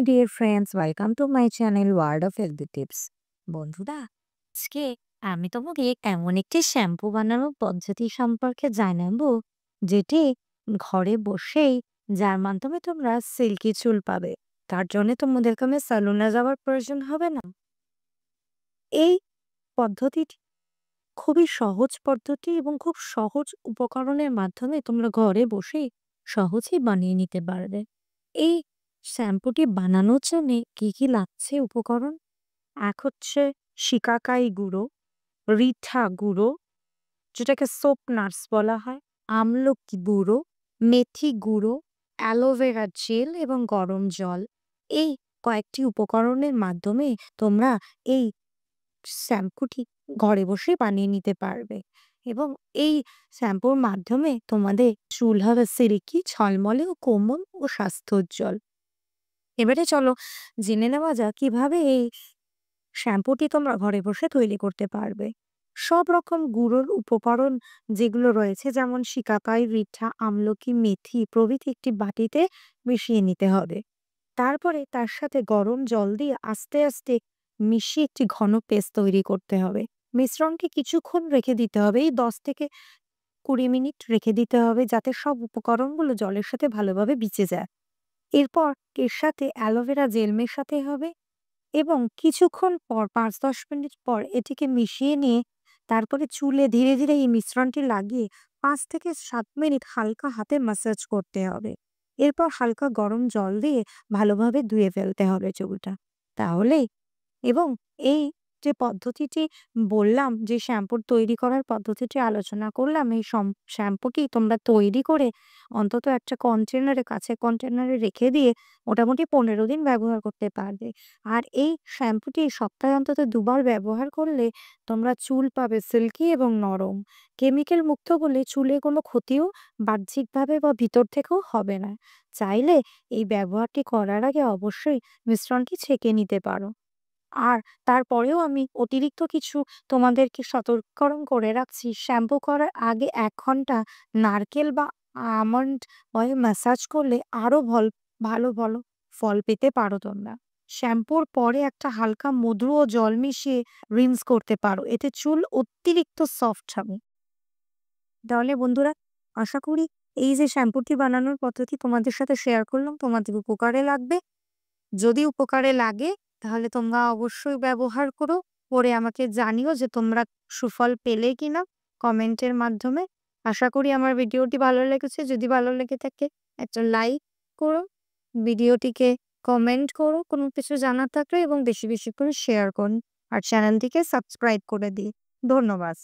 my dear friends, welcome to my channel Word of Healthy Tips. বন্ধুরা, আজকে আমি তোমাকে এমন একটি শ্যাম্পু বানানোর পদ্ধতি সম্পর্কে জানাবো যেটি ঘরে বসেই যার মাধ্যমে তোমরা সিল্কি চুল পাবে। তার জন্য তোমাদের কোনো সালুনে যাওয়ার প্রয়োজন হবে না। এই পদ্ধতিটি খুবই সহজ পদ্ধতি এবং খুব সহজ উপকরণের মাধ্যমে তোমরা ঘরে বসেই সহজেই বানিয়ে নিতে পারবে। এই শ্যাম্পুটি বানানোর জন্যে কি লাগছে উপকরণ? এক হচ্ছে শিকাকাই গুঁড়ো, রিঠা গুঁড়ো যেটাকে সোপ নাটস বলা হয়, আমলকি গুঁড়ো, মেথি গুঁড়ো, অ্যালোভেরা জেল এবং গরম জল। এই কয়েকটি উপকরণের মাধ্যমে তোমরা এই শ্যাম্পুটি ঘরে বসে বানিয়ে নিতে পারবে এবং এই শ্যাম্পুর মাধ্যমে তোমাদের চুল হবে সিল্কি, ঝলমলে ও কোমল ও স্বাস্থ্যোজ্জ্বল। এবারে চলো জেনে নেওয়া যাক কিভাবে এই শ্যাম্পুটি তোমরা ঘরে বসে তৈরি করতে পারবে। সব রকম গুঁড়োর উপকরণ যেগুলো রয়েছে যেমন শিকাকাই, রিঠা, আমলকি, মেথি প্রভৃতি একটি বাটিতে মিশিয়ে নিতে হবে। তারপরে তার সাথে গরম জল দিয়ে আস্তে আস্তে মিশিয়ে একটি ঘন পেস্ট তৈরি করতে হবে। মিশ্রণটি কিছুক্ষণ রেখে দিতে হবে, এই 10 থেকে 20 মিনিট রেখে দিতে হবে যাতে সব উপকরণগুলো জলের সাথে ভালোভাবে মিশে যায়। এরপর এর সাথে অ্যালোভেরা জেল মেশাতে হবে এবং কিছুক্ষণ পর 5-10 মিনিট পর এটিকে মিশিয়ে নিয়ে তারপরে চুলে ধীরে ধীরে এই মিশ্রণটি লাগিয়ে 5 থেকে 7 মিনিট হালকা হাতে ম্যাসাজ করতে হবে। এরপর হালকা গরম জল দিয়ে ভালোভাবে ধুয়ে ফেলতে হবে চুলটা। তাহলেই এবং এই যে পদ্ধতিটি বললাম, যে শ্যাম্পুর তৈরি করার পদ্ধতিটি আলোচনা করলাম, এই শ্যাম্পুটি তোমরা তৈরি করে অন্তত একটা কন্টেনারে, কাঁচের কন্টেনারে রেখে দিয়ে মোটামুটি 15 দিন ব্যবহার করতে পারবে। আর এই শ্যাম্পুটি সপ্তাহে অন্তত 2 বার ব্যবহার করলে তোমরা চুল পাবে সিল্কি এবং নরম। কেমিক্যাল মুক্ত বলে চুলে কোনো ক্ষতিও বাহ্যিকভাবে বা ভিতর থেকেও হবে না। চাইলে এই ব্যবহারটি করার আগে অবশ্যই মিশ্রণটি ছেঁকে নিতে পারো। আর তারপরেও আমি অতিরিক্ত কিছু তোমাদেরকে সতর্কীকরণ করে রাখছি। শ্যাম্পু করার আগে ১ ঘন্টা নারকেল বা আমন্ড অয়েল ম্যাসাজ করলে আরো ভালো ফল পেতে পারো তোমরা। শ্যাম্পুর পরে একটা হালকা মধু ও জল মিশিয়ে রিন্স করতে পারো। এতে চুল অতিরিক্ত সফট হবে। তাহলে বন্ধুরা, আশা করি এই যে শ্যাম্পুটি বানানোর পদ্ধতি তোমাদের সাথে শেয়ার করলাম তোমাদের উপকারে লাগবে। যদি উপকারে লাগে তাহলে তোমরা অবশ্যই ব্যবহার করো। করে আমাকে জানিও যে তোমরা সুফল পেলে কিনা কমেন্টের মাধ্যমে। আশা করি আমার ভিডিওটি ভালো লেগেছে। যদি ভালো লেগে থাকে একটা লাইক করো, ভিডিওটিকে কমেন্ট করো কোনো কিছু জানার থাকলে এবং বেশি করে শেয়ার করুন। আর চ্যানেলটিকে সাবস্ক্রাইব করে দিই। ধন্যবাদ।